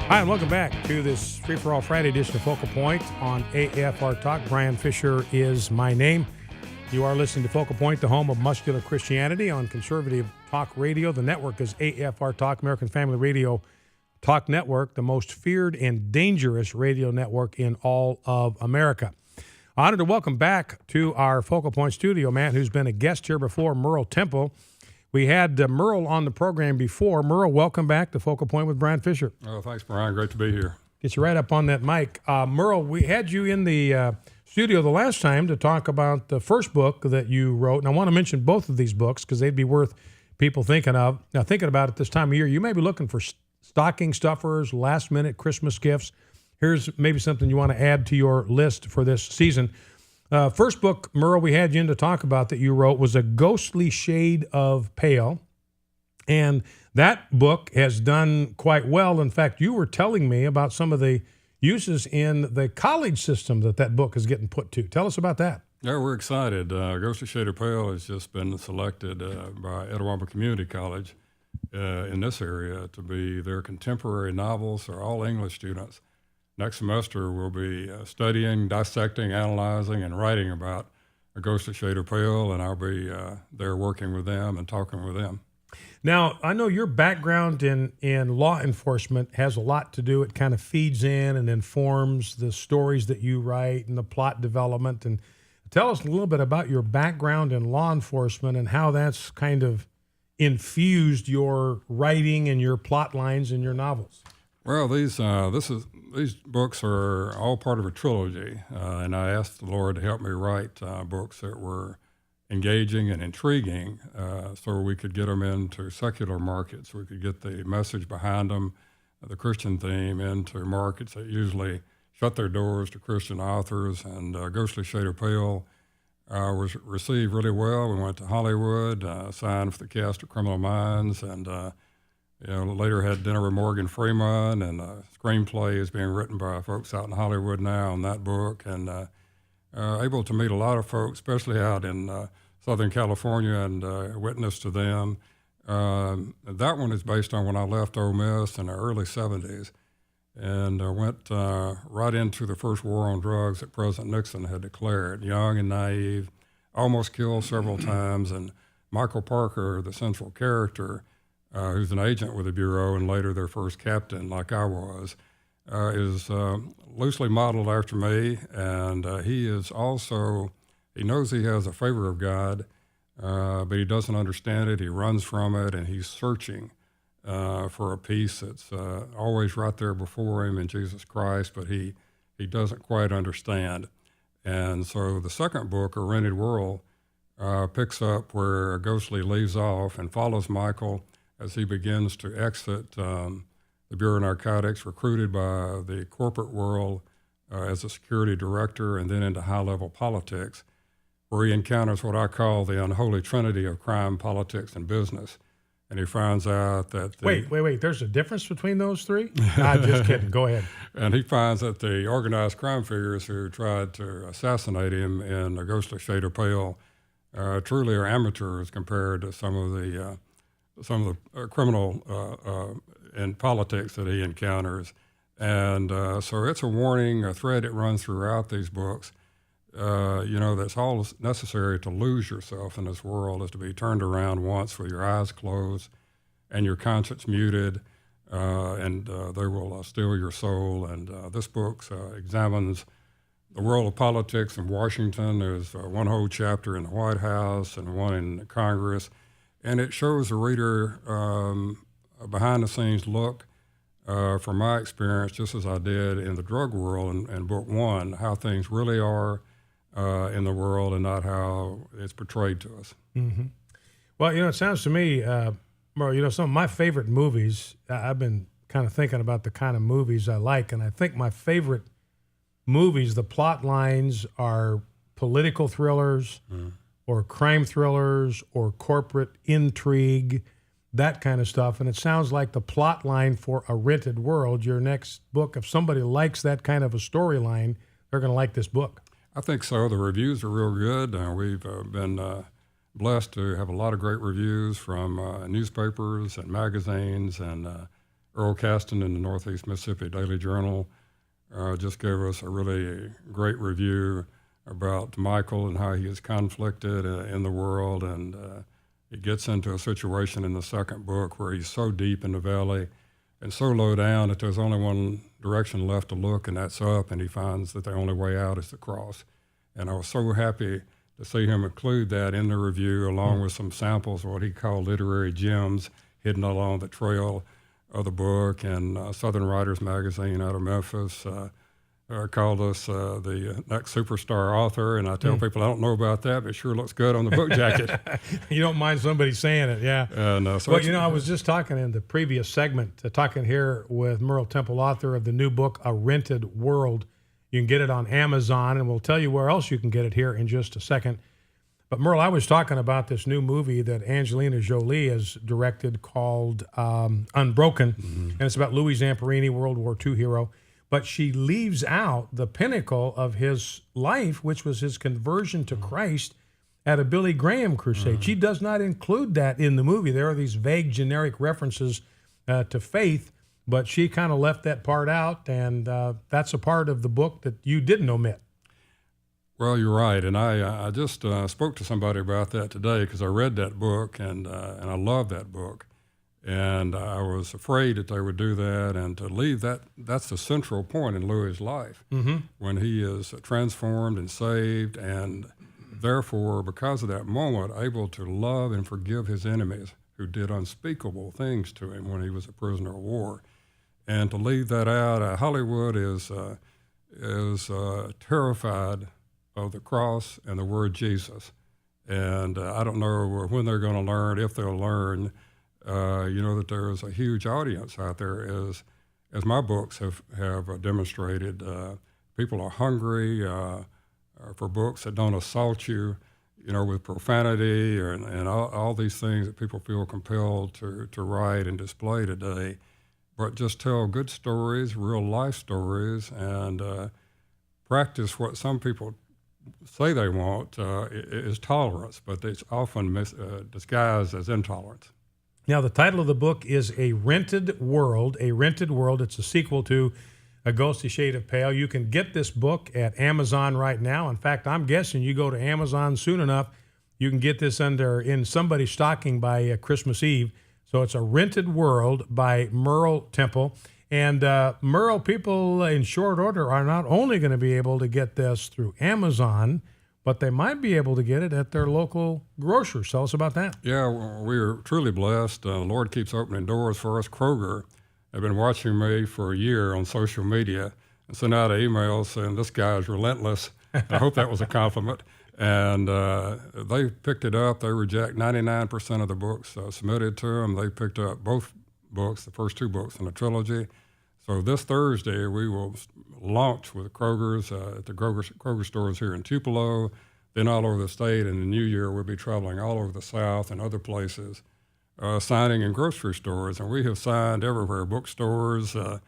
Hi, and welcome back to this Free for All Friday edition of Focal Point on AFR Talk. Bryan Fischer is my name. You are listening to Focal Point, the home of muscular Christianity on conservative talk radio. The network is AFR Talk, American Family Radio Talk Network, the most feared and dangerous radio network in all of America. Honored to welcome back to our Focal Point studio, man, who's been a guest here before, Merle Temple. We had Merle on the program before. Merle, welcome back to Focal Point with Bryan Fischer. Oh, thanks, Bryan. Great to be here. Get you right up on that mic. Merle, we had you in the studio the last time to talk about the first book that you wrote, and I want to mention both of these books because they'd be worth people thinking of. Now, thinking about it this time of year, you may be looking for stocking stuffers, last-minute Christmas gifts. Here's maybe something you want to add to your list for this season. First book, Merle, we had you in to talk about that you wrote was A Ghostly Shade of Pale. And that book has done quite well. In fact, you were telling me about some of the uses in the college system that book is getting put to. Tell us about that. Yeah, we're excited. Ghostly Shade of Pale has just been selected by Etowah Community College in this area to be their contemporary novels for all English students. Next semester, we'll be studying, dissecting, analyzing, and writing about A Ghostly Shade of Pale, and I'll be there working with them and talking with them. Now, I know your background in law enforcement has a lot to do. It kind of feeds in and informs the stories that you write and the plot development. And tell us a little bit about your background in law enforcement and how that's kind of infused your writing and your plot lines in your novels. Well, these books are all part of a trilogy, and I asked the Lord to help me write books that were engaging and intriguing so we could get them into secular markets. We could get the message behind them, the Christian theme, into markets that usually shut their doors to Christian authors. And Ghostly Shade of Pale was received really well. We went to Hollywood, signed for the cast of Criminal Minds, and later had dinner with Morgan Freeman, and a screenplay is being written by folks out in Hollywood now on that book, and able to meet a lot of folks, especially out in Southern California, and witness to them. That one is based on when I left Ole Miss in the early 70s, and went right into the first war on drugs that President Nixon had declared, young and naive, almost killed several times, and Michael Parker, the central character, who's an agent with the Bureau and later their first captain, like I was, is loosely modeled after me. And he knows he has a favor of God, but he doesn't understand it. He runs from it, and he's searching for a peace that's always right there before him in Jesus Christ, but he doesn't quite understand. And so the second book, A Rented World, picks up where Ghostly leaves off and follows Michael as he begins to exit the Bureau of Narcotics, recruited by the corporate world as a security director, and then into high-level politics, where he encounters what I call the unholy trinity of crime, politics, and business. And he finds out that Wait. There's a difference between those three? I'm just kidding. Go ahead. And he finds that the organized crime figures who tried to assassinate him in A Ghostly Shade of Pale truly are amateurs compared to some of the criminal and politics that he encounters. And so it's a warning, a thread that runs throughout these books. That's all necessary to lose yourself in this world is to be turned around once with your eyes closed and your conscience muted, and they will steal your soul. And this book examines the world of politics in Washington. There's one whole chapter in the White House and one in Congress. And it shows the reader a behind-the-scenes look from my experience, just as I did in the drug world in book one, how things really are in the world and not how it's portrayed to us. Mm-hmm. Well, it sounds to me, Merle, some of my favorite movies, I've been kind of thinking about the kind of movies I like, and I think my favorite movies, the plot lines are political thrillers, or crime thrillers, or corporate intrigue, that kind of stuff. And it sounds like the plot line for A Rented World, your next book, if somebody likes that kind of a storyline, they're going to like this book. I think so. The reviews are real good. We've been blessed to have a lot of great reviews from newspapers and magazines and Earl Caston in the Northeast Mississippi Daily Journal just gave us a really great review about Michael and how he is conflicted in the world, and he gets into a situation in the second book where he's so deep in the valley and so low down that there's only one direction left to look, and that's up, and he finds that the only way out is the cross. And I was so happy to see him include that in the review, along with some samples of what he called literary gems hidden along the trail of the book. And Southern Writers Magazine out of Memphis called us the next superstar author. And I tell people I don't know about that, but it sure looks good on the book jacket. You don't mind somebody saying it, yeah. And, well, I was just talking in the previous segment, talking here with Merle Temple, author of the new book, A Rented World. You can get it on Amazon, and we'll tell you where else you can get it here in just a second. But Merle, I was talking about this new movie that Angelina Jolie has directed called Unbroken, and it's about Louis Zamperini, World War II hero. But she leaves out the pinnacle of his life, which was his conversion to Christ at a Billy Graham crusade. She does not include that in the movie. There are these vague, generic references to faith, but she kind of left that part out, and that's a part of the book that you didn't omit. Well, you're right, and I just spoke to somebody about that today because I read that book, and I love that book. And I was afraid that they would do that, and to leave that, that's the central point in Louis' life, when he is transformed and saved, and therefore, because of that moment, able to love and forgive his enemies who did unspeakable things to him when he was a prisoner of war. And to leave that out, Hollywood is terrified of the cross and the word Jesus. And I don't know when they're going to learn, if they'll learn, that there is a huge audience out there, as my books have demonstrated. People are hungry for books that don't assault you, with profanity and all these things that people feel compelled to write and display today, but just tell good stories, real life stories, and practice what some people say they want is tolerance, but it's often disguised as intolerance. Now, the title of the book is A Rented World. A Rented World. It's a sequel to A Ghostly Shade of Pale. You can get this book at Amazon right now. In fact, I'm guessing you go to Amazon soon enough, you can get this in somebody's stocking by Christmas Eve. So it's A Rented World by Merle Temple. And Merle, people in short order are not only going to be able to get this through Amazon, but they might be able to get it at their local grocer. Tell us about that. Yeah, we are truly blessed. The Lord keeps opening doors for us. Kroger have been watching me for a year on social media and sent out emails saying this guy is relentless. I hope that was a compliment. And they picked it up. They reject 99% of the books submitted to them. They picked up both books, the first two books in the trilogy. So this Thursday, we will launch with Kroger's at the Kroger stores here in Tupelo, then all over the state. And in the new year, we'll be traveling all over the South and other places, signing in grocery stores. And we have signed everywhere, bookstores. I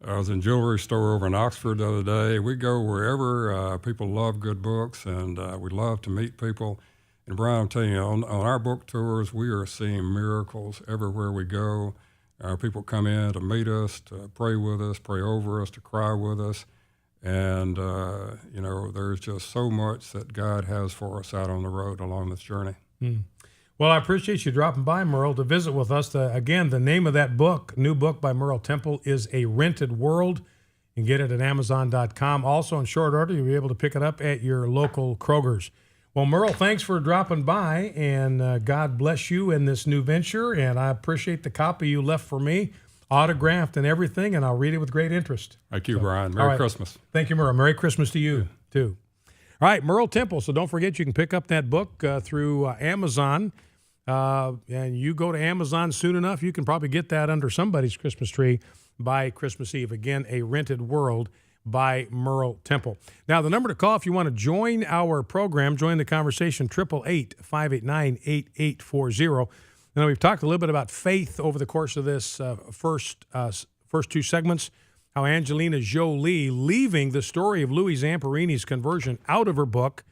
was in a jewelry store over in Oxford the other day. We go wherever people love good books, and we love to meet people. And Bryan, I'm telling you, on our book tours, we are seeing miracles everywhere we go. People come in to meet us, to pray with us, pray over us, to cry with us. And, there's just so much that God has for us out on the road along this journey. Well, I appreciate you dropping by, Merle, to visit with us. Again, the name of that book, new book by Merle Temple, is A Rented World. You can get it at Amazon.com. Also, in short order, you'll be able to pick it up at your local Kroger's. Well, Merle, thanks for dropping by, and God bless you in this new venture, and I appreciate the copy you left for me, autographed and everything, and I'll read it with great interest. Thank you, Bryan. Merry Christmas. Thank you, Merle. Merry Christmas to you, too. All right, Merle Temple. So don't forget, you can pick up that book through Amazon, and you go to Amazon soon enough, you can probably get that under somebody's Christmas tree by Christmas Eve. Again, A Rented World by Merle Temple. Now, the number to call if you want to join our program, join the conversation, 888-589-8840. Now, we've talked a little bit about faith over the course of this first two segments, how Angelina Jolie, leaving the story of Louis Zamperini's conversion out of her book,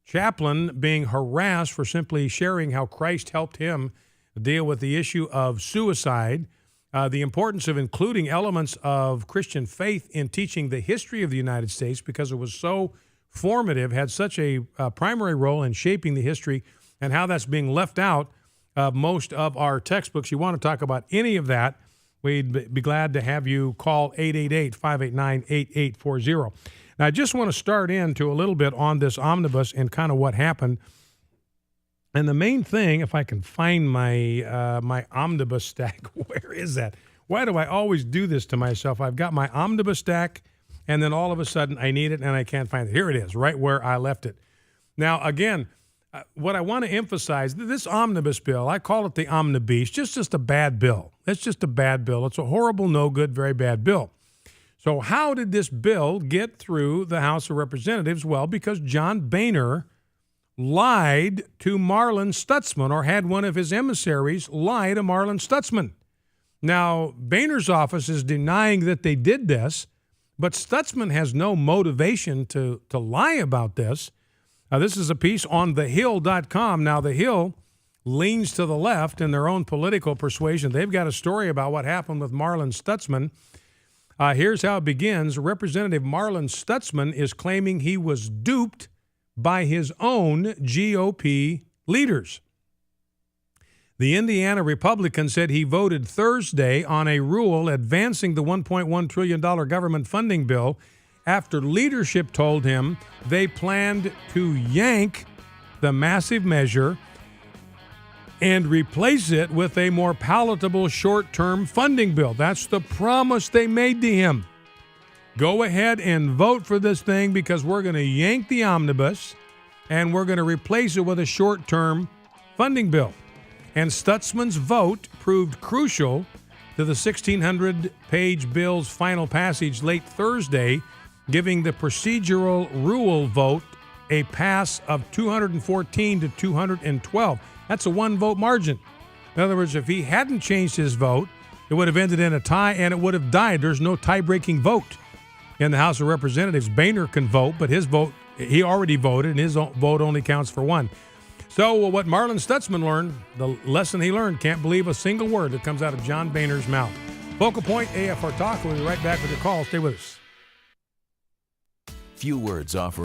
Chaplain being harassed for simply sharing how Christ helped him deal with the issue of suicide. the importance of including elements of Christian faith in teaching the history of the United States because it was so formative, had such a primary role in shaping the history, and how that's being left out of most of our textbooks. You want to talk about any of that, we'd be glad to have you call 888-589-8840. Now, I just want to start into a little bit on this omnibus and kind of what happened. And the main thing, if I can find my my omnibus stack, where is that? Why do I always do this to myself? I've got my omnibus stack, and then all of a sudden I need it and I can't find it. Here it is, right where I left it. Now, again, what I want to emphasize, this omnibus bill, I call it the omnibus, just a bad bill. It's just a bad bill. It's a horrible, no good, very bad bill. So how did this bill get through the House of Representatives? Well, because John Boehner lied to Marlin Stutzman, or had one of his emissaries lie to Marlin Stutzman. Now, Boehner's office is denying that they did this, but Stutzman has no motivation to lie about this. This is a piece on thehill.com. Now, The Hill leans to the left in their own political persuasion. They've got a story about what happened with Marlin Stutzman. Here's how it begins. Representative Marlin Stutzman is claiming he was duped by his own GOP leaders. The Indiana Republican said he voted Thursday on a rule advancing the $1.1 trillion government funding bill after leadership told him they planned to yank the massive measure and replace it with a more palatable short-term funding bill. That's the promise they made to him. Go ahead and vote for this thing because we're going to yank the omnibus and we're going to replace it with a short-term funding bill. And Stutzman's vote proved crucial to the 1,600-page bill's final passage late Thursday, giving the procedural rule vote a pass of 214 to 212. That's a one-vote margin. In other words, if he hadn't changed his vote, it would have ended in a tie and it would have died. There's no tie-breaking vote in the House of Representatives. Boehner can vote, but his vote, he already voted, and his vote only counts for one. So what Marlin Stutzman learned, the lesson he learned, can't believe a single word that comes out of John Boehner's mouth. Focal Point, AFR Talk. We'll be right back with your call. Stay with us. Few words offer